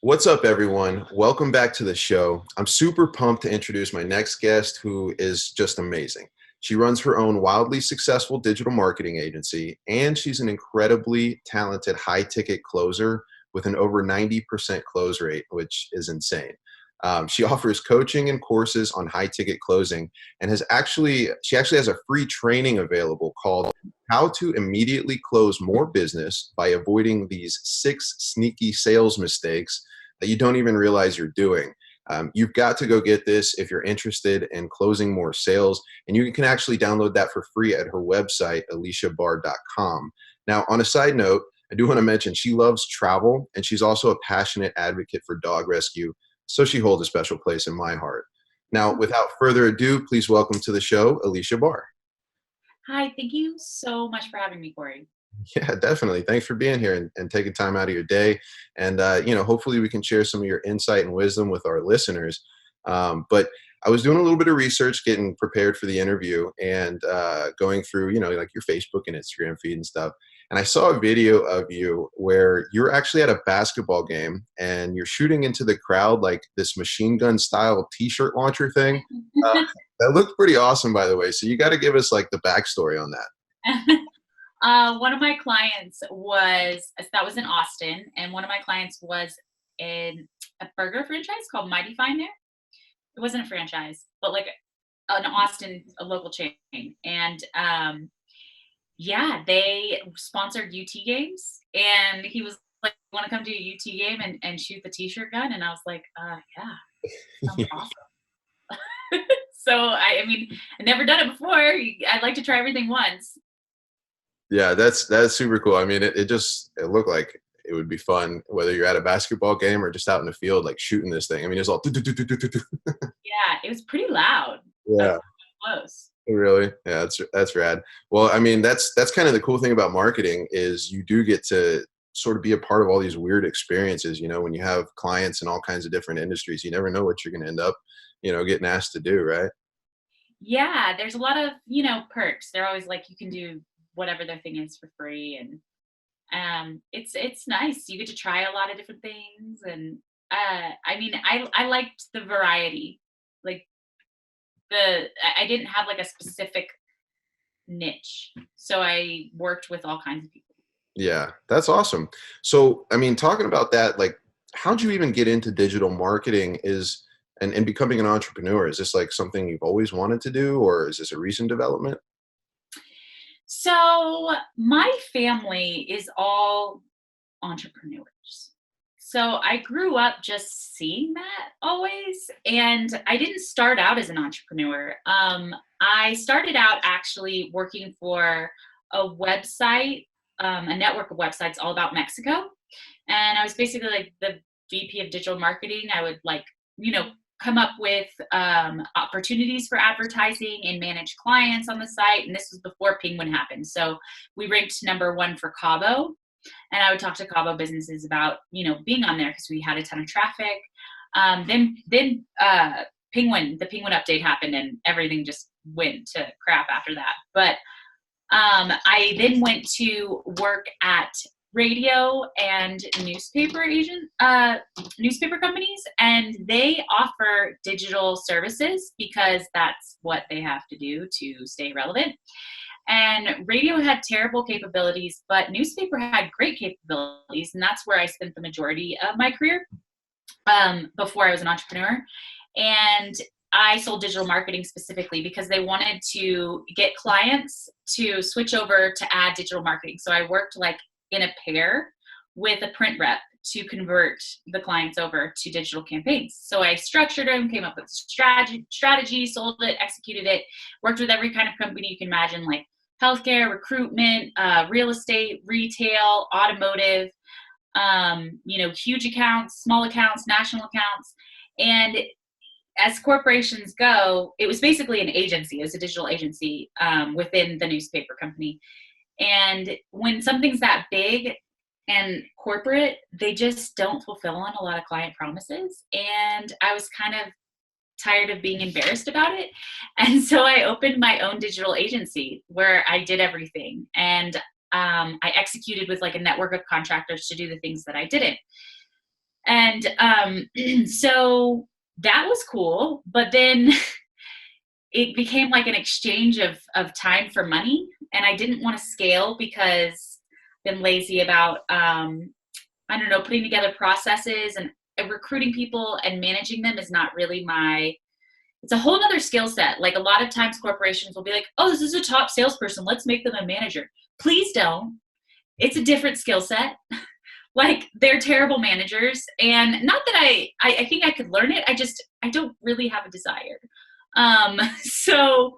What's up, everyone? Welcome back to the show. I'm super pumped to introduce my next guest, who is just amazing. She runs her own wildly successful digital marketing agency, and she's an incredibly talented high ticket closer with an over 90% close rate, which is insane. She offers coaching and courses on high ticket closing and she actually has a free training available called How to Immediately Close More Business by Avoiding These 6 Sneaky Sales Mistakes that you don't even realize you're doing. You've got to go get this if you're interested in closing more sales, and you can actually download that for free at her website, Aleashabar.com. Now, on a side note, I do want to mention she loves travel, and she's also a passionate advocate for dog rescue, so she holds a special place in my heart. Now, without further ado, please welcome to the show, Aleasha Bahr. Hi, thank you so much for having me, Corey. Yeah, definitely. Thanks for being here and taking time out of your day. And, hopefully we can share some of your insight and wisdom with our listeners. But I was doing a little bit of research, getting prepared for the interview and going through, like your Facebook and Instagram feed and stuff. And I saw a video of you where you're actually at a basketball game and you're shooting into the crowd like this machine gun style t-shirt launcher thing. Uh, that looked pretty awesome, by the way. So you got to give us like the backstory on that. One of my clients was in Austin, and one of my clients was in a burger franchise called Mighty Fine there. It wasn't a franchise, but like an Austin, a local chain. And yeah, they sponsored UT games, and he was like, "Want to come to a UT game and shoot the t-shirt gun?" And I was like, "Yeah, sounds awesome." So I mean, I've never done it before. I'd like to try everything once. Yeah, that's super cool. I mean, it looked like it would be fun whether you're at a basketball game or just out in the field, like shooting this thing. I mean, it's all Yeah, it was pretty loud. I was yeah, close. really. Yeah, that's rad. Well, I mean, that's kind of the cool thing about marketing is you do get to sort of be a part of all these weird experiences. When you have clients in all kinds of different industries, you never know what you're going to end up, getting asked to do, right? Yeah, there's a lot of, perks. They're always like you can do whatever their thing is for free, and it's nice. You get to try a lot of different things, and I mean, I liked the variety. Like I didn't have like a specific niche, so I worked with all kinds of people. Yeah, that's awesome. So, I mean, talking about that, like, how'd you even get into digital marketing and becoming an entrepreneur? Is this like something you've always wanted to do, or is this a recent development? So my family is all entrepreneurs. So I grew up just seeing that always. And I didn't start out as an entrepreneur. I started out actually working for a website, a network of websites all about Mexico. And I was basically like the VP of digital marketing. I would like, come up with opportunities for advertising and manage clients on the site. And this was before Penguin happened. So we ranked #1 for Cabo, and I would talk to Cabo businesses about, being on there because we had a ton of traffic. Then the Penguin update happened, and everything just went to crap after that. But I then went to work at radio and newspaper companies, and they offer digital services because that's what they have to do to stay relevant. And radio had terrible capabilities, but newspaper had great capabilities, and that's where I spent the majority of my career before I was an entrepreneur. And I sold digital marketing specifically because they wanted to get clients to switch over to add digital marketing. So I worked like in a pair with a print rep to convert the clients over to digital campaigns. So I structured them, came up with strategy, sold it, executed it, worked with every kind of company you can imagine, like healthcare, recruitment, real estate, retail, automotive, huge accounts, small accounts, national accounts. And as corporations go, it was basically an agency. It was a digital agency within the newspaper company. And when something's that big and corporate, they just don't fulfill on a lot of client promises. And I was kind of tired of being embarrassed about it. And so I opened my own digital agency where I did everything. And I executed with like a network of contractors to do the things that I didn't. And so that was cool. But then it became like an exchange of time for money. And I didn't want to scale because I've been lazy about, I don't know, putting together processes and recruiting people and managing them is not really my, it's a whole nother skill set. Like a lot of times corporations will be like, oh, this is a top salesperson. Let's make them a manager. Please don't. It's a different skill set. Like they're terrible managers. And not that I think I could learn it. I don't really have a desire. So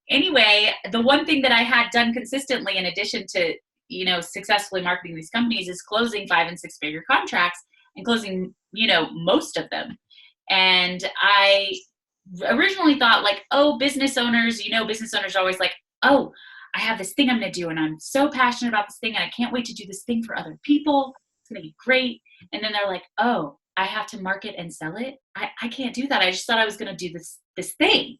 anyway, the one thing that I had done consistently in addition to, successfully marketing these companies is closing 5 and 6 figure contracts and closing, most of them. And I originally thought like, oh, business owners, business owners are always like, oh, I have this thing I'm going to do and I'm so passionate about this thing and I can't wait to do this thing for other people. It's going to be great. And then they're like, oh, I have to market and sell it. I can't do that. I just thought I was going to do this thing.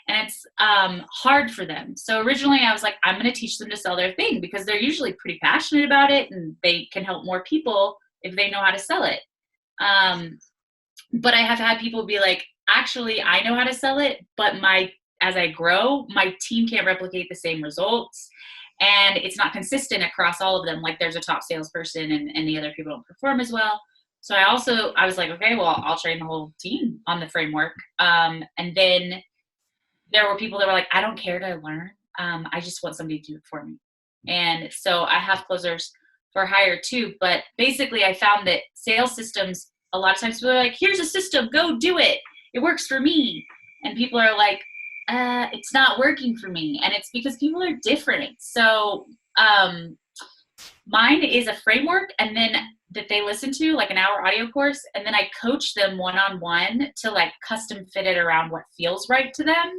And it's hard for them. So originally I was like, I'm going to teach them to sell their thing because they're usually pretty passionate about it and they can help more people if they know how to sell it. But I have had people be like, actually, I know how to sell it, but as I grow, my team can't replicate the same results. And it's not consistent across all of them. Like there's a top salesperson and the other people don't perform as well. So I was like, okay, well, I'll train the whole team on the framework. And then there were people that were like, I don't care to learn. I just want somebody to do it for me. And so I have closers for hire too. But basically I found that sales systems, a lot of times people are like, here's a system, go do it. It works for me. And people are like, it's not working for me. And it's because people are different. So mine is a framework and then that they listen to, like an hour audio course. And then I coach them one-on-one to like custom fit it around what feels right to them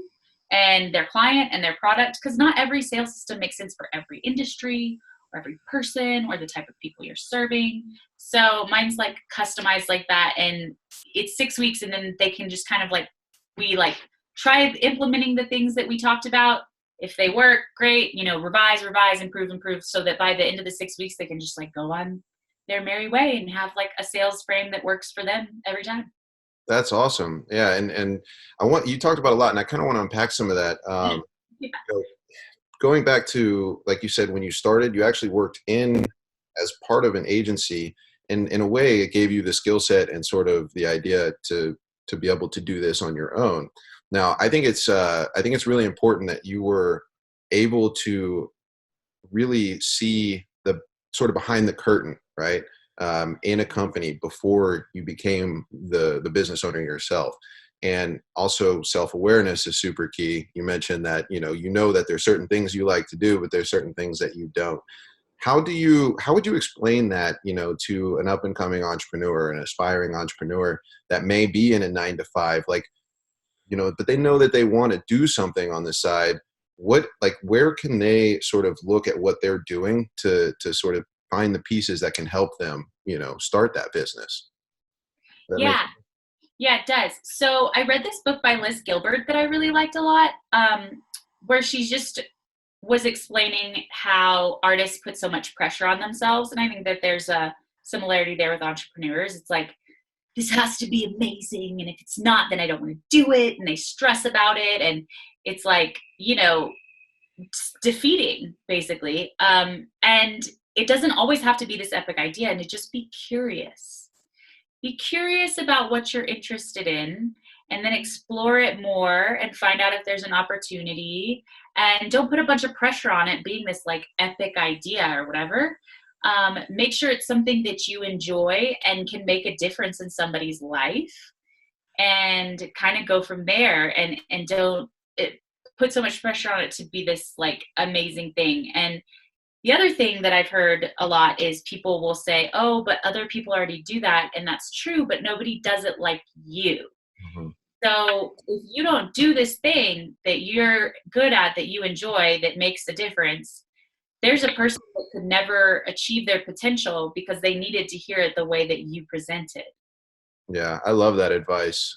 and their client and their product. Because not every sales system makes sense for every industry or every person or the type of people you're serving. So mine's like customized like that. And it's 6 weeks and then they can just kind of like, we like try implementing the things that we talked about. If they work, great, revise, improve, so that by the end of the 6 weeks, they can just like go on their merry way and have like a sales frame that works for them every time. That's awesome. Yeah. And you talked about a lot and I kind of want to unpack some of that. Yeah. You know, going back to, like you said, when you started, you actually worked as part of an agency, and in a way it gave you the skill set and sort of the idea to be able to do this on your own. Now, I think it's really important that you were able to really see the sort of behind the curtain, right, in a company before you became the business owner yourself. And also self-awareness is super key. You mentioned that, that there's certain things you like to do, but there's certain things that you don't. How would you explain that, to an up and coming entrepreneur, an aspiring entrepreneur that may be in a 9 to 5, like, but they know that they want to do something on the side? Where can they sort of look at what they're doing to sort of find the pieces that can help them, start that business? Does that make Yeah. Yeah, it does. So I read this book by Liz Gilbert that I really liked a lot, where she just was explaining how artists put so much pressure on themselves. And I think that there's a similarity there with entrepreneurs. It's like, this has to be amazing. And if it's not, then I don't want to do it. And they stress about it. And it's like, defeating basically. And it doesn't always have to be this epic idea, and to just be curious. Be curious about what you're interested in and then explore it more and find out if there's an opportunity, and don't put a bunch of pressure on it being this like epic idea or whatever. Make sure it's something that you enjoy and can make a difference in somebody's life, and kind of go from there, and don't put so much pressure on it to be this like amazing thing. And the other thing that I've heard a lot is people will say, oh, but other people already do that. And that's true, but nobody does it like you. Mhm. So if you don't do this thing that you're good at, that you enjoy, that makes a difference, there's a person that could never achieve their potential because they needed to hear it the way that you presented. Yeah, I love that advice.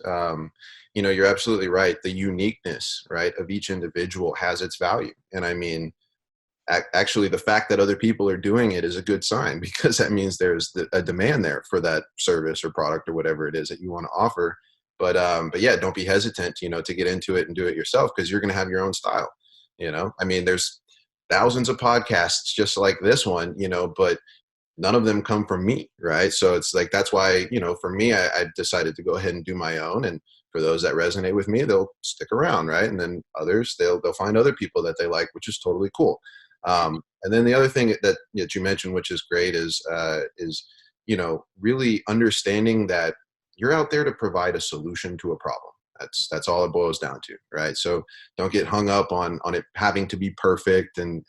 You're absolutely right. The uniqueness, right, of each individual has its value. And I mean, actually the fact that other people are doing it is a good sign because that means there's a demand there for that service or product or whatever it is that you want to offer. But yeah, don't be hesitant, to get into it and do it yourself because you're going to have your own style. I mean, there's thousands of podcasts just like this one, but none of them come from me, right? So it's like that's why, for me, I decided to go ahead and do my own. And for those that resonate with me, they'll stick around, right? And then others, they'll find other people that they like, which is totally cool. And then the other thing that you mentioned, which is great, is really understanding that you're out there to provide a solution to a problem. That's all it boils down to, right? So don't get hung up on it having to be perfect and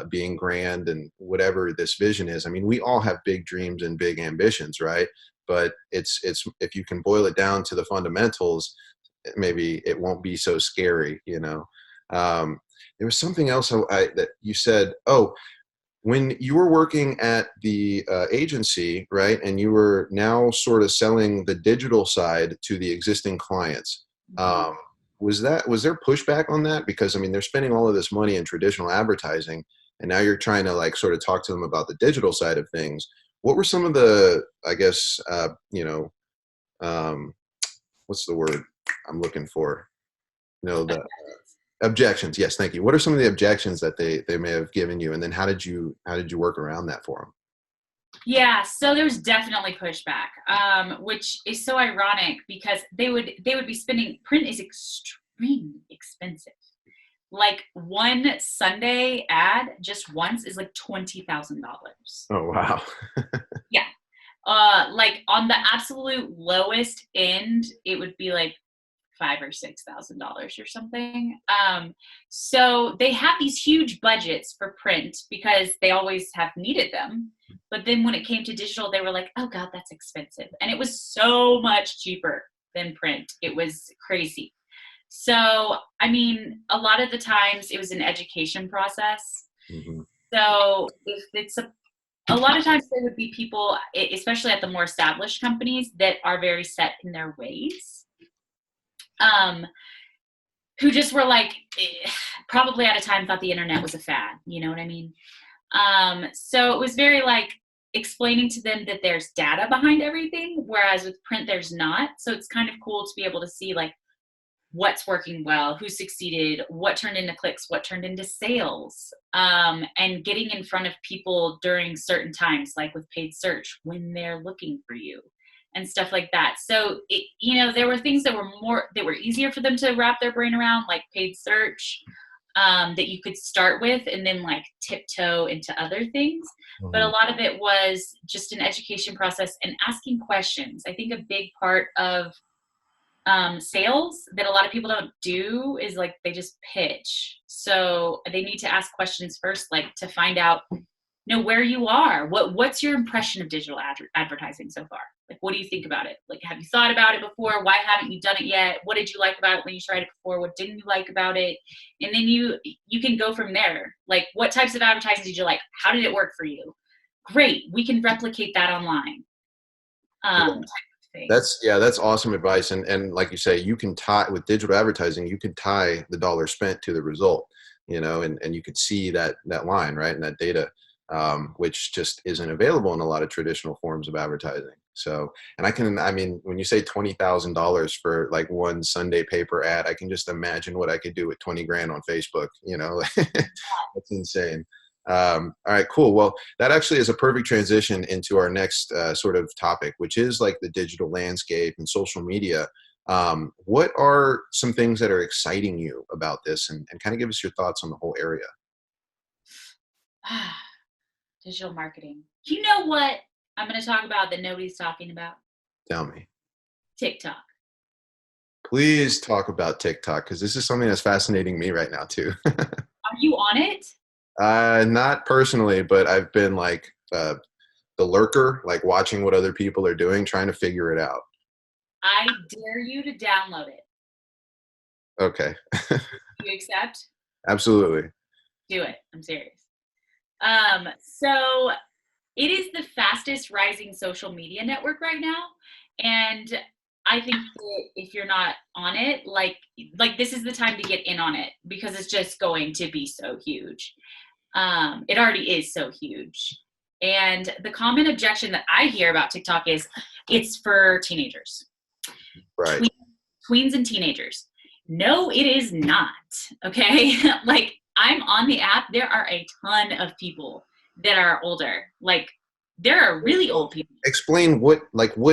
being grand and whatever this vision is. I mean, we all have big dreams and big ambitions, right? But it's if you can boil it down to the fundamentals, maybe it won't be so scary. There was something else that you said. Oh, when you were working at the agency, right, and you were now sort of selling the digital side to the existing clients, Mhm. was there pushback on that? Because I mean, they're spending all of this money in traditional advertising, and now you're trying to like sort of talk to them about the digital side of things. What were some of the, I guess, um, what's the word I'm looking for? The objections. Yes, thank you. What are some of the objections that they may have given you, and then how did you work around that for them? Yeah, so there's definitely pushback, which is so ironic because they would be spending. Print is extremely expensive. Like one Sunday ad just once is like $20,000. Oh wow. Yeah. Like on the absolute lowest end, it would be like $5,000 or $6,000 or something. So they have these huge budgets for print because they always have needed them. But then when it came to digital, they were like, oh God, that's expensive. And it was so much cheaper than print. It was crazy. So, I mean, a lot of the times it was an education process. Hmm. So if it's a lot of times there would be people, especially at the more established companies, that are very set in their ways. Um, who just were like, probably at a time thought the internet was a fad. You know what I mean? So it was very like explaining to them that there's data behind everything, whereas with print there's not. So it's kind of cool to be able to see like what's working well, who succeeded, what turned into clicks, what turned into sales, and getting in front of people during certain times, like with paid search when they're looking for you and stuff like that. So there were things that were easier for them to wrap their brain around, like paid search, that you could start with and then like tiptoe into other things. But a Hmm. lot of it was just an education process and asking questions. I think a big part of sales that a lot of people don't do is like they just pitch. So they need to ask questions first, like to find out, where you are. What's your impression of digital advertising so far? Like, what do you think about it? Like, have you thought about it before? Why haven't you done it yet? What did you like about it when you tried it before? What didn't you like about it? And then you can go from there. Like, what types of advertising did you like? How did it work for you? Great, we can replicate that online. Type of thing. That's awesome advice. And like you say, you can tie with digital advertising, you can tie the dollar spent to the result, and you could see that line, right? And that data, which just isn't available in a lot of traditional forms of advertising. So, and I mean, when you say $20,000 for like one Sunday paper ad, I can just imagine what I could do with 20 grand on Facebook, that's insane. All right, cool. Well, that actually is a perfect transition into our next sort of topic, which is like the digital landscape and social media. What are some things that are exciting you about this, and kind of give us your thoughts on the whole area? Digital marketing. You know what I'm going to talk about that nobody's talking about? Tell me. TikTok. Please talk about TikTok because this is something that's fascinating me right now too. Are you on it? Not personally, but I've been like the lurker, like watching what other people are doing, trying to figure it out. I dare you to download it. Okay, You accept? absolutely. Do it. I'm serious. So it is the fastest rising social media network right now. And I think that if you're not on it, like this is the time to get in on it because it's just going to be so huge. It already is so huge. And the common objection that I hear about TikTok is it's for teenagers, Right. tweens and teenagers. No, it is not. Okay. Like I'm on the app. There are a ton of people that are older. Like there are really old people. Explain what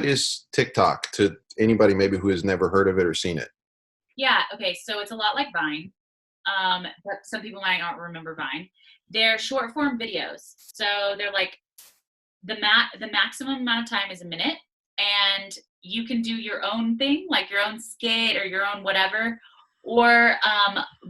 is TikTok to anybody maybe who has never heard of it or seen it. Yeah. Okay. So it's a lot like Vine. But some people might not remember Vine. They're short form videos. So they're like the maximum amount of time is a minute, and you can do your own thing, like your own skit or your own whatever. Or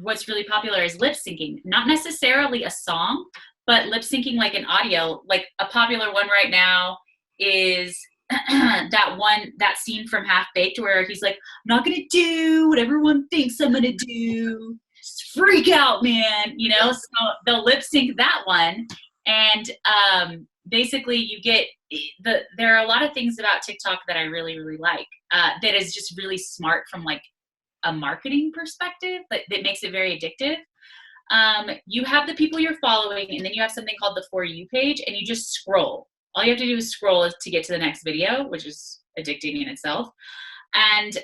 what's really popular is lip syncing, not necessarily a song, but lip syncing like an audio. Like a popular one right now is that scene from Half Baked where he's like, I'm not gonna do what everyone thinks I'm gonna do. Just freak out, man. You know, so they'll lip sync that one. And basically you get there are a lot of things about TikTok that I really, really like, that is just really smart from like a marketing perspective, that makes it very addictive. You have the people you're following, and then you have something called the For You page, and you just scroll. All you have to do is scroll to get to the next video, which is addicting in itself. And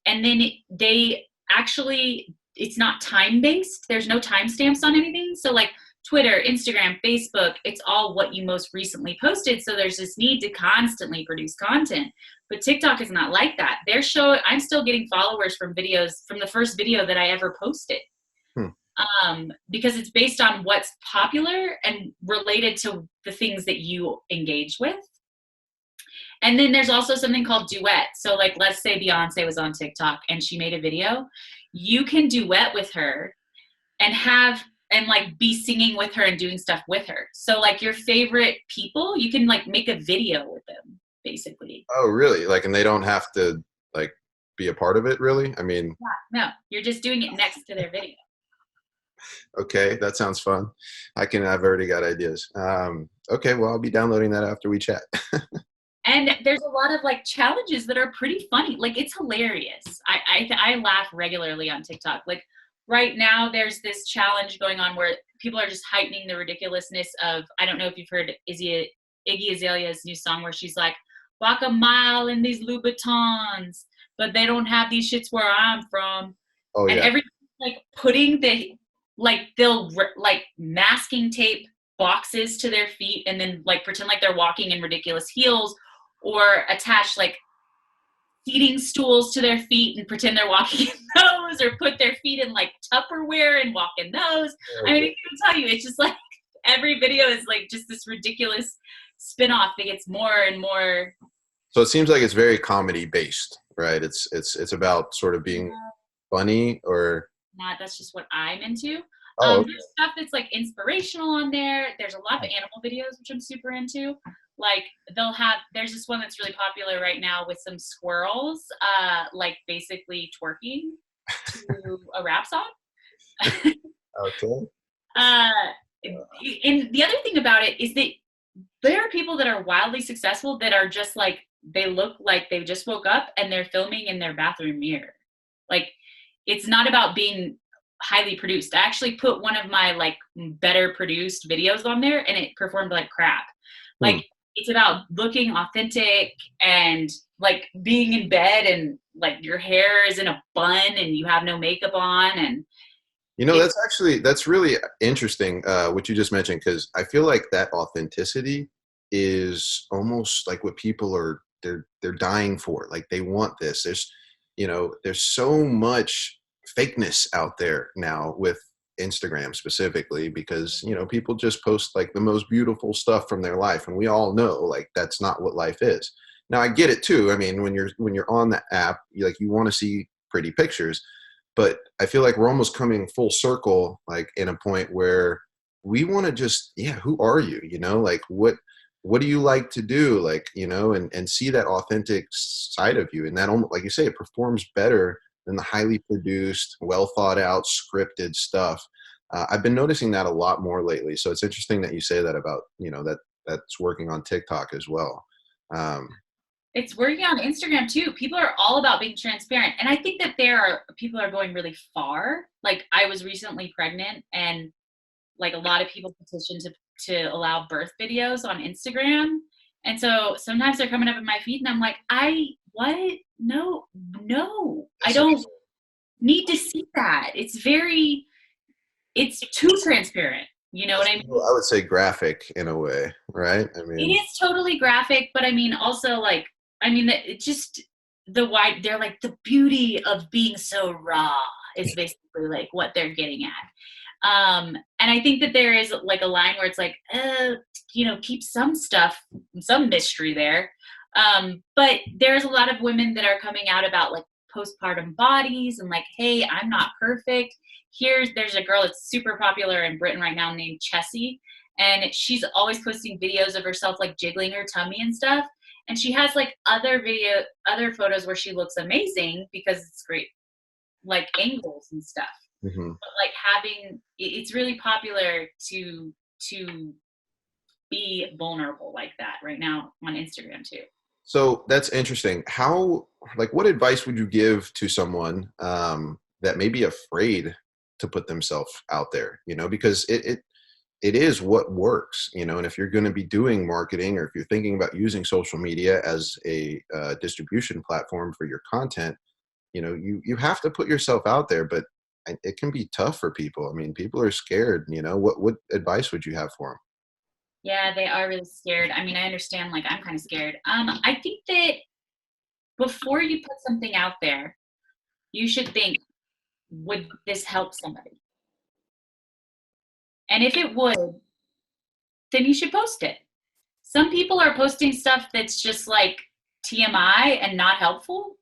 then they actually, it's not time based. There's no timestamps on anything. So like Twitter, Instagram, Facebook, it's all what you most recently posted. So there's this need to constantly produce content. But TikTok is not like that. I'm still getting followers from videos from the first video that I ever posted. Because it's based on what's popular and related to the things that you engage with. And then there's also something called duet. So like, let's say Beyonce was on TikTok and she made a video. You can duet with her and like be singing with her and doing stuff with her. So like your favorite people, you can like make a video with them, basically. Oh, really? Like, and they don't have to like be a part of it, really? I mean, no, you're just doing it next to their video. Okay, that sounds fun. I've already got ideas. Okay, well, I'll be downloading that after we chat. And there's a lot of like challenges that are pretty funny. Like it's hilarious. I laugh regularly on TikTok. Like right now there's this challenge going on where people are just heightening the ridiculousness of, I don't know if you've heard Iggy Azalea's new song where she's like, walk a mile in these Louboutins, but they don't have these shits where I'm from. Oh, yeah. And everything like putting they'll like masking tape boxes to their feet and then like pretend like they're walking in ridiculous heels, or attach like seating stools to their feet and pretend they're walking in those, or put their feet in like Tupperware and walk in those. I mean, I can tell you, it's just like every video is like just this ridiculous spin-off that gets more and more. So it seems like it's very comedy based, right? It's about sort of being funny, or not. That's just what I'm into. Okay. There's stuff that's like inspirational on there. There's a lot of animal videos, which I'm super into. Like there's this one that's really popular right now with some squirrels, like basically twerking to a rap song. Okay. And the other thing about it is that there are people that are wildly successful that are just like, they look like they just woke up and they're filming in their bathroom mirror. Like it's not about being highly produced. I actually put one of my like better produced videos on there and it performed like crap. Like it's about looking authentic and like being in bed and like your hair is in a bun and you have no makeup on. And you know, that's really interesting, what you just mentioned, because I feel like that authenticity is almost like what people are they're dying for. Like they want this. There's so much fakeness out there now with Instagram specifically, because people just post like the most beautiful stuff from their life, and we all know like that's not what life is. Now I get it too. I mean, when you're on the app, you want to see pretty pictures, but I feel like we're almost coming full circle, like in a point where we want to just, who are you? Like what do you like to do? Like, and see that authentic side of you. And that, like you say, it performs better than the highly produced, well thought out, scripted stuff. I've been noticing that a lot more lately. So it's interesting that you say that about, that's working on TikTok as well. It's working on Instagram too. People are all about being transparent. And I think that there are people are going really far. Like I was recently pregnant and like a lot of people petitioned to allow birth videos on Instagram. And so sometimes they're coming up in my feed and I'm like, I what? No, no. I That's don't need to see that. It's too transparent. You know what I mean? I would say graphic in a way, right? I It mean, is totally graphic, but I mean, also like, I mean, it just the wide. They're like the beauty of being so raw is basically like what they're getting at. And I think that there is like a line where it's like, keep some stuff, some mystery there. But there's a lot of women that are coming out about like postpartum bodies and like, hey, I'm not perfect. There's a girl that's super popular in Britain right now named Chessie, and she's always posting videos of herself like jiggling her tummy and stuff. And she has like other photos where she looks amazing because it's great like angles and stuff. mhm. But like it's really popular to be vulnerable like that right now on Instagram too. So that's interesting. Like, what advice would you give to someone that may be afraid to put themselves out there? Because it is what works. And if you're going to be doing marketing, or if you're thinking about using social media as a distribution platform for your content, you have to put yourself out there. But it can be tough for people. I mean, people are scared. What advice would you have for them? Yeah, they are really scared. I mean, I understand like I'm kind of scared. I think that before you put something out there, you should think, would this help somebody? And if it would, then you should post it. Some people are posting stuff that's just like TMI and not helpful.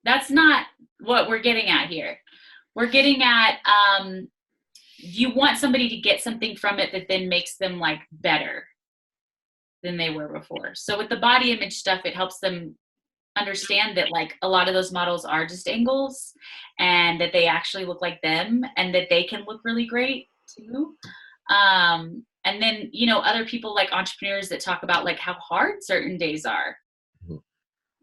That's not what we're getting at here. We're getting at you want somebody to get something from it that then makes them like better than they were before. So with the body image stuff, it helps them understand that like a lot of those models are just angles and that they actually look like them and that they can look really great too. And then, other people like entrepreneurs that talk about like how hard certain days are. Mhm.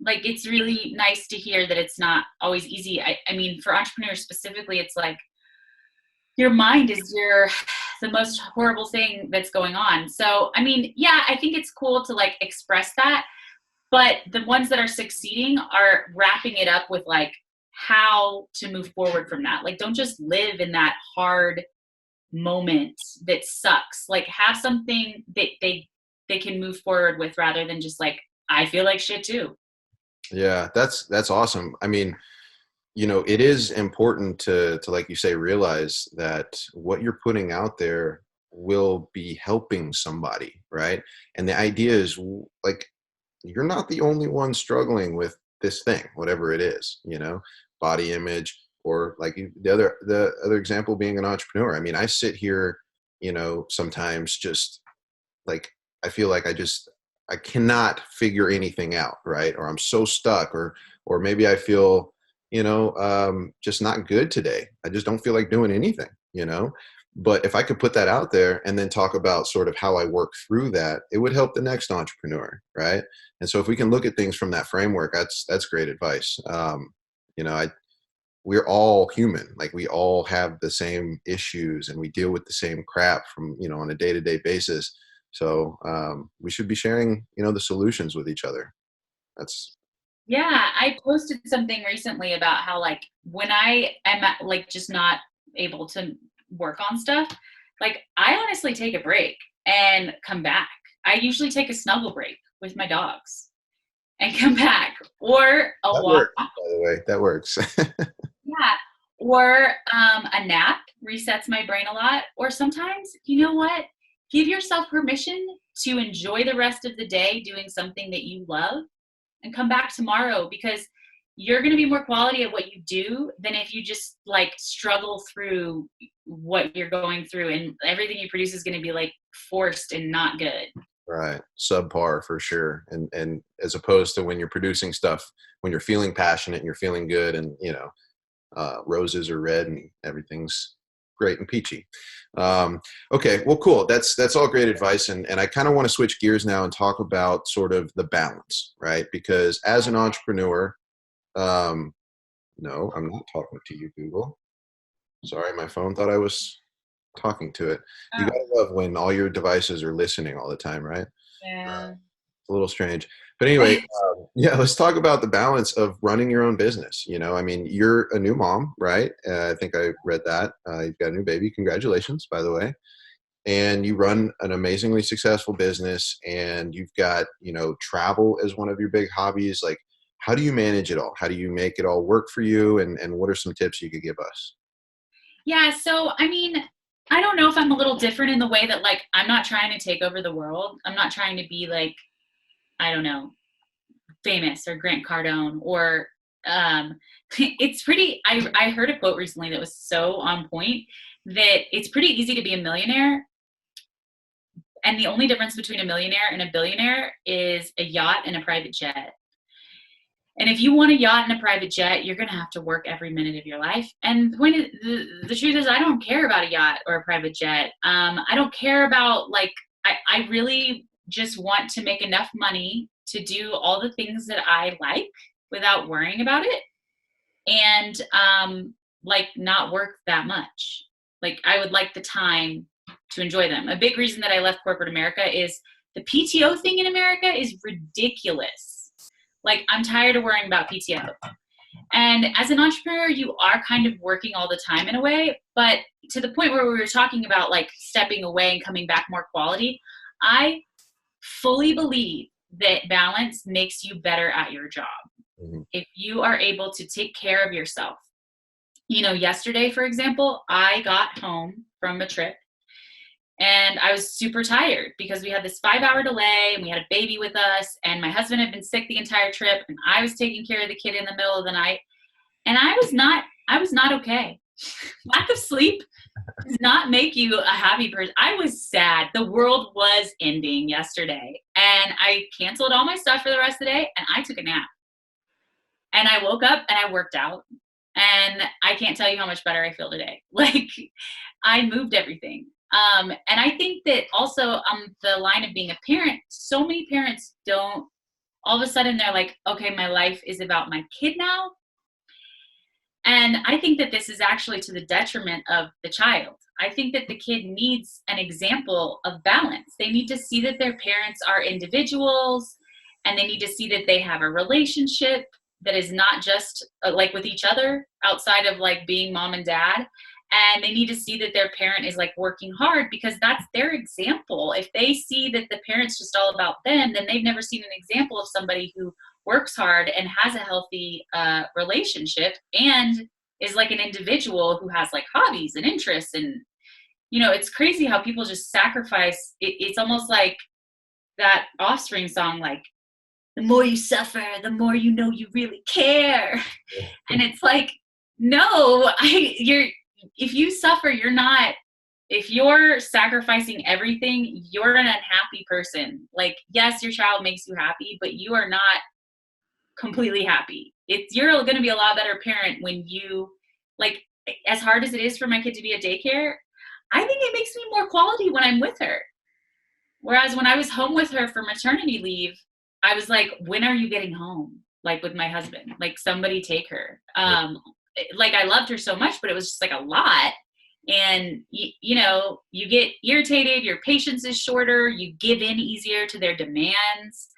Like it's really nice to hear that it's not always easy. I mean, for entrepreneurs specifically, it's like your mind is the most horrible thing that's going on. So, I mean, yeah, I think it's cool to like express that, but the ones that are succeeding are wrapping it up with like how to move forward from that. Like don't just live in that hard moment that sucks. Like have something that they can move forward with rather than just like I feel like shit too. Yeah, that's awesome. I mean, it is important to like you say, realize that what you're putting out there will be helping somebody, right? And the idea is like you're not the only one struggling with this thing, whatever it is, body image, or like the other example being an entrepreneur. I mean, I sit here, sometimes just like I feel like I cannot figure anything out, right? Or I'm so stuck, or maybe I feel, just not good today. I just don't feel like doing anything. But if I could put that out there and then talk about sort of how I work through that, it would help the next entrepreneur, right? And so if we can look at things from that framework, that's great advice. I we're all human. Like we all have the same issues and we deal with the same crap from, on a day-to-day basis. So we should be sharing, the solutions with each other. That's Yeah, I posted something recently about how like when I am like just not able to work on stuff, like I honestly take a break and come back. I usually take a snuggle break with my dogs and come back or a that walk. works, by the way. That works. Yeah. Or a nap resets my brain a lot. Or sometimes, you know what? Give yourself permission to enjoy the rest of the day doing something that you love and come back tomorrow because you're going to be more quality at what you do than if you just like struggle through what you're going through and everything you produce is going to be like forced and not good. Right. Subpar for sure. And as opposed to when you're producing stuff, when you're feeling passionate and you're feeling good and, roses are red and everything's great and peachy. Okay, well, cool. That's all great advice, and I kind of want to switch gears now and talk about sort of the balance, right? Because as an entrepreneur, um, no, I'm not talking to you, Google. Sorry, my phone thought I was talking to it. You Oh, gotta love when all your devices are listening all the time, right? yeah. It's a little strange. But anyway, yeah, let's talk about the balance of running your own business. I mean, you're a new mom, right? I think I read that. You've got a new baby. Congratulations, by the way. And you run an amazingly successful business, and you've got, travel as one of your big hobbies. Like, how do you manage it all? How do you make it all work for you? And what are some tips you could give us? Yeah, so I mean, I don't know if I'm a little different in the way that like I'm not trying to take over the world. I'm not trying to be like, I don't know, famous or Grant Cardone or it's pretty I heard a quote recently that was so on point that it's pretty easy to be a millionaire, and the only difference between a millionaire and a billionaire is a yacht and a private jet. And if you want a yacht and a private jet, you're going to have to work every minute of your life. And the truth is, I don't care about a yacht or a private jet. I don't care about, like, I really just want to make enough money to do all the things that I like without worrying about it. And, like, not work that much. Like, I would like the time to enjoy them. A big reason that I left corporate America is the PTO thing in America is ridiculous. Like, I'm tired of worrying about PTO. And as an entrepreneur, you are kind of working all the time in a way, but to the point where we were talking about like stepping away and coming back more quality, I fully believe that balance makes you better at your job. Mhm. If you are able to take care of yourself. Yesterday, for example, I got home from a trip and I was super tired because we had this 5-hour delay and we had a baby with us, and my husband had been sick the entire trip, and I was taking care of the kid in the middle of the night. And I was not okay. Lack of sleep does not make you a happy person. I was sad. The world was ending yesterday. And I canceled all my stuff for the rest of the day and I took a nap. And I woke up and I worked out. And I can't tell you how much better I feel today. Like, I moved everything. And I think that also the line of being a parent, so many parents don't, all of a sudden they're like, okay, my life is about my kid now. And I think that this is actually to the detriment of the child. I think that the kid needs an example of balance. They need to see that their parents are individuals, and they need to see that they have a relationship that is not just like with each other outside of like being mom and dad. And they need to see that their parent is like working hard because that's their example. If they see that the parent's just all about them, then they've never seen an example of somebody who works hard and has a healthy relationship and is like an individual who has like hobbies and interests. And it's crazy how people just sacrifice it's almost like that Offspring song, like, the more you suffer, the more you know you really care. And it's like, no, if you suffer, if you're sacrificing everything, you're an unhappy person. Like, yes, your child makes you happy, but you are not completely happy. You're going to be a lot better parent when you, like, as hard as it is for my kid to be at daycare, I think it makes me more quality when I'm with her. Whereas when I was home with her for maternity leave, I was like, when are you getting home? Like, with my husband, like, somebody take her. Like, I loved her so much, but it was just like a lot. And you get irritated, your patience is shorter, you give in easier to their demands,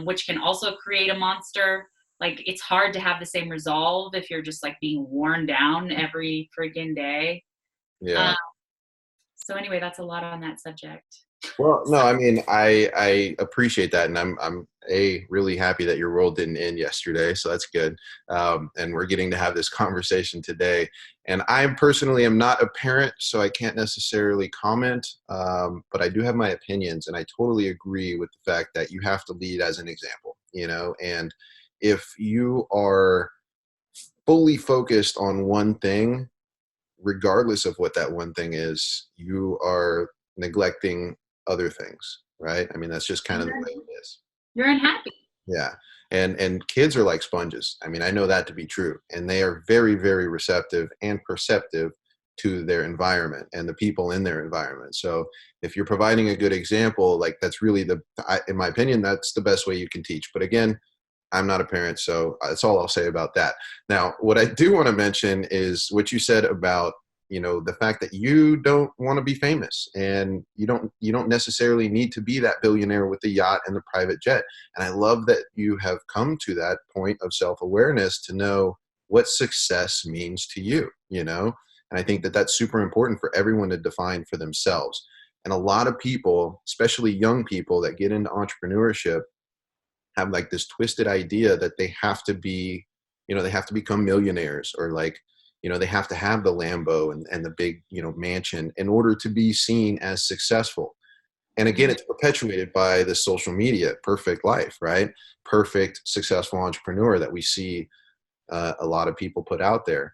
which can also create a monster. Like, it's hard to have the same resolve if you're just like being worn down every freaking day. Yeah. Um, so anyway, that's a lot on that subject. Well, no, I mean, I appreciate that, and I'm really happy that your world didn't end yesterday, so that's good. And we're getting to have this conversation today. And I personally am not a parent, so I can't necessarily comment, but I do have my opinions, and I totally agree with the fact that you have to lead as an example, and if you are fully focused on one thing, regardless of what that one thing is, you are neglecting other things, right? I mean, that's just kind of the way it is. You're unhappy. Yeah. And kids are like sponges. I mean, I know that to be true. And they are very, very receptive and perceptive to their environment and the people in their environment. So if you're providing a good example, like that's really in my opinion, that's the best way you can teach. But again, I'm not a parent, so that's all I'll say about that. Now, what I do want to mention is what you said about, the fact that you don't want to be famous, and you don't necessarily need to be that billionaire with the yacht and the private jet. And I love that you have come to that point of self-awareness to know what success means to you. And I think that that's super important for everyone to define for themselves. And a lot of people, especially young people that get into entrepreneurship, have like this twisted idea that they have to be, they have to become millionaires, or like, they have to have the Lambo and the big, mansion in order to be seen as successful. And again, Mhm. it's perpetuated by the social media, perfect life, right? Perfect, successful entrepreneur that we see a lot of people put out there.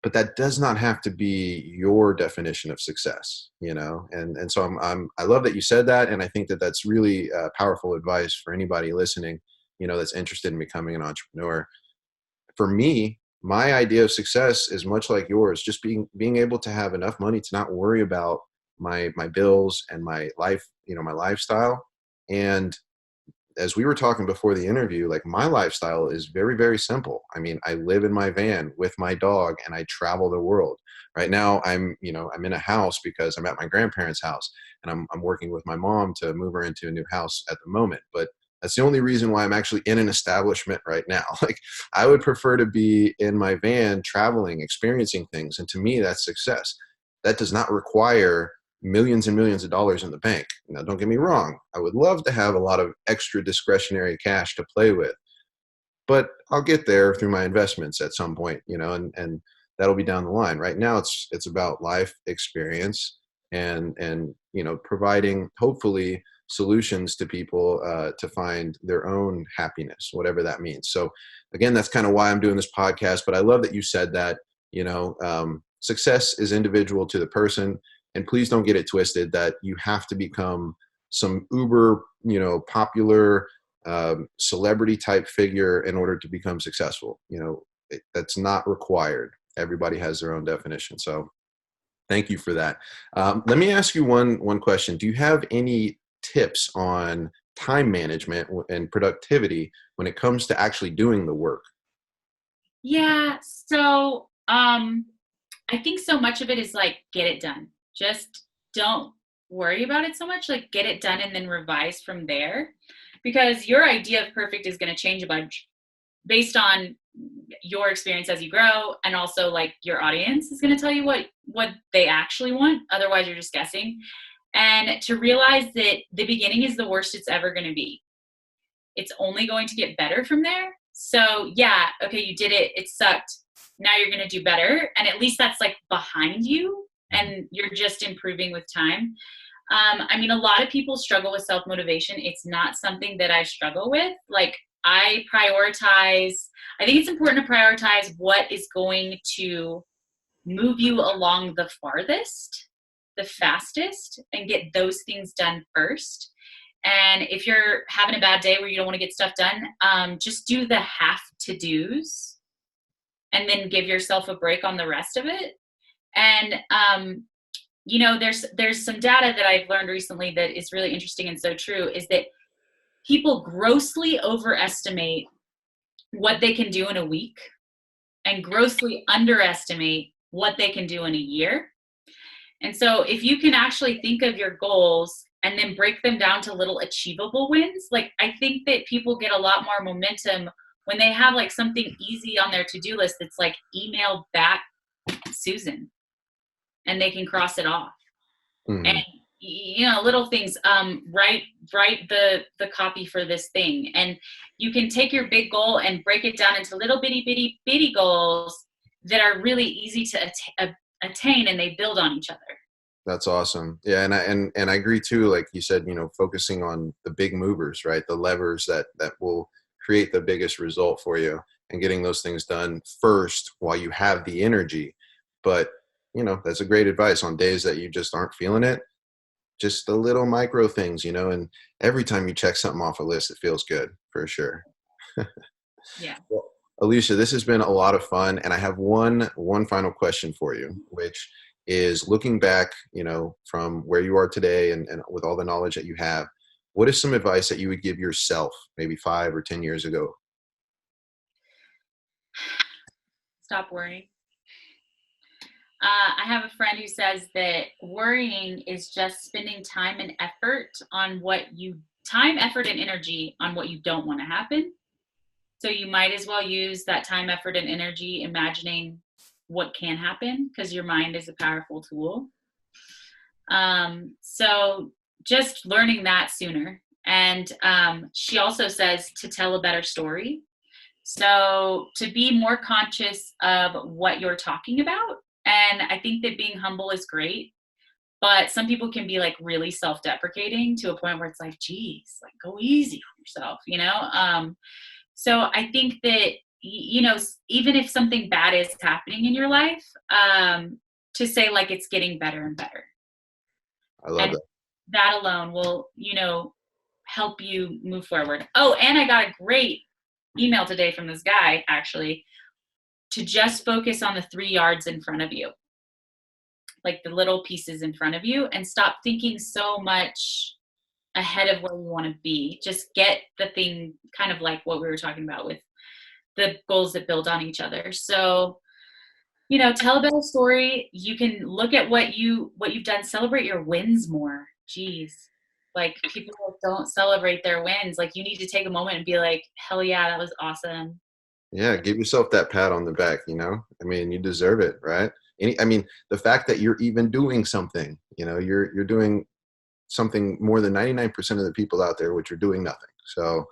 But that does not have to be your definition of success. And so I love that you said that, and I think that that's really powerful advice for anybody listening, that's interested in becoming an entrepreneur. For me, my idea of success is much like yours, just being able to have enough money to not worry about my bills and my life, my lifestyle. And as we were talking before the interview, like my lifestyle is very, very simple. I mean, I live in my van with my dog and I travel the world. Right now I'm in a house because I'm at my grandparents' house, and I'm working with my mom to move her into a new house at the moment. But that's the only reason why I'm actually in an establishment right now. Like, I would prefer to be in my van traveling, experiencing things. And to me, that's success. That does not require millions and millions of dollars in the bank. Now, don't get me wrong. I would love to have a lot of extra discretionary cash to play with, but I'll get there through my investments at some point, and that'll be down the line. Right now, it's about life experience, and providing, hopefully, solutions to people to find their own happiness, whatever that means. So again, that's kind of why I'm doing this podcast. But I love that you said that. Success is individual to the person, and please don't get it twisted that you have to become some uber, popular celebrity type figure in order to become successful. That's not required. Everybody has their own definition. So thank you for that. Let me ask you one question. Do you have any tips on time management and productivity when it comes to actually doing the work? Yeah. So I think so much of it is like, get it done. Just don't worry about it so much. Like, get it done and then revise from there, because your idea of perfect is going to change a bunch based on your experience as you grow, and also like your audience is going to tell you what they actually want. Otherwise, you're just guessing. And to realize that the beginning is the worst it's ever going to be. It's only going to get better from there. So yeah, okay, you did it. It sucked. Now you're going to do better. And at least that's like behind you, and you're just improving with time. I mean, a lot of people struggle with self-motivation. It's not something that I struggle with. Like, I think it's important to prioritize what is going to move you along the farthest, the fastest, and get those things done first. And if you're having a bad day where you don't want to get stuff done, just do the have to do's and then give yourself a break on the rest of it. And there's some data that I've learned recently that is really interesting and so true, is that people grossly overestimate what they can do in a week and grossly underestimate what they can do in a year. And so if you can actually think of your goals and then break them down to little achievable wins, like, I think that people get a lot more momentum when they have like something easy on their to-do list that's like, email back Susan, and they can cross it off. And Mhm. little things, write the copy for this thing, and you can take your big goal and break it down into little bitty goals that are really easy to attain, and they build on each other. That's awesome. Yeah, and I agree too. Like you said, focusing on the big movers, right? The levers that will create the biggest result for you, and getting those things done first while you have the energy. But that's a great advice on days that you just aren't feeling it. Just the little micro things, and every time you check something off a list, it feels good for sure. Yeah. Well, Aleasha, this has been a lot of fun, and I have one final question for you, which is looking back, from where you are today and with all the knowledge that you have, what is some advice that you would give yourself maybe 5 or 10 years ago? Stop worrying. I have a friend who says that worrying is just spending time, effort, and energy on what you don't want to happen. So you might as well use that time, effort, and energy imagining what can happen, because your mind is a powerful tool. So just learning that sooner. And she also says to tell a better story. So to be more conscious of what you're talking about. And I think that being humble is great, but some people can be like really self-deprecating to a point where it's like, geez, like go easy on yourself. So I think that, even if something bad is happening in your life, to say like it's getting better and better. I love And that. that alone will, help you move forward. Oh, and I got a great email today from this guy, actually, to just focus on the 3 yards in front of you, like the little pieces in front of you, and stop thinking so much ahead of where you want to be. Just get the thing, kind of like what we were talking about with the goals that build on each other. So, tell a better story. You can look at what you've done, celebrate your wins more. Jeez. Like people don't celebrate their wins. Like you need to take a moment and be like, hell yeah, that was awesome. Yeah, give yourself that pat on the back, I mean, you deserve it, right? I mean, the fact that you're even doing something, you're doing something more than 99% of the people out there, which are doing nothing. So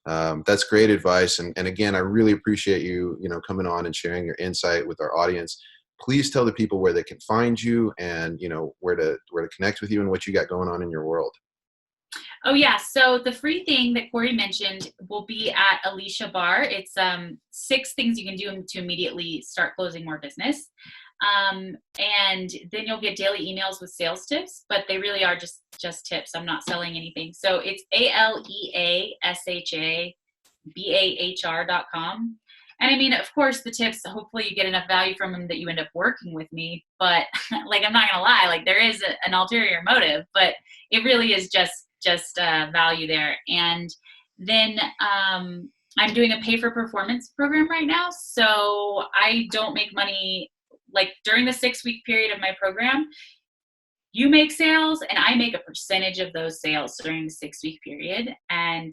that's great advice. And again, I really appreciate you, coming on and sharing your insight with our audience. Please tell the people where they can find you and, where to connect with you and what you got going on in your world. Oh yeah. So the free thing that Corey mentioned will be at Aleasha Bahr. It's 6 things you can do to immediately start closing more business. And then you'll get daily emails with sales tips, but they really are just tips. I'm not selling anything. So it's ALEASHABAHR.com. And I mean, of course, the tips, hopefully you get enough value from them that you end up working with me. But like, I'm not going to lie, like there is an ulterior motive, but it really is just value there. And then I'm doing a pay for performance program right now. So I don't make money like during the 6-week period of my program. You make sales and I make a percentage of those sales during the 6-week period. And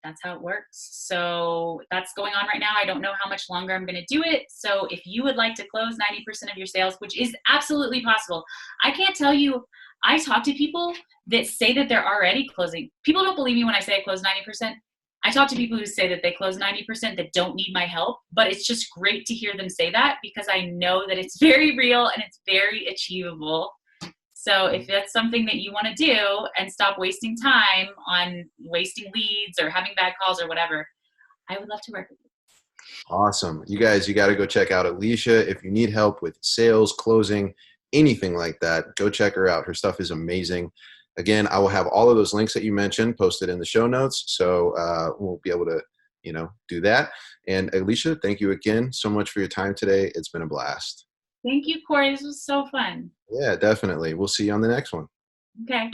that's how it works. So that's going on right now. I don't know how much longer I'm going to do it. So if you would like to close 90% of your sales, which is absolutely possible, I can't tell you, I talk to people that say that they're already closing. People don't believe me when I say I close 90%. I talk to people who say that they close 90% that don't need my help, but it's just great to hear them say that because I know that it's very real and it's very achievable. So if that's something that you want to do and stop wasting time on wasting leads or having bad calls or whatever, I would love to work with you. Awesome. You guys, you got to go check out Aleasha. If you need help with sales, closing, anything like that, go check her out. Her stuff is amazing. Again, I will have all of those links that you mentioned posted in the show notes. So we'll be able to, do that. And Aleasha, thank you again so much for your time today. It's been a blast. Thank you, Corey. This was so fun. Yeah, definitely. We'll see you on the next one. Okay.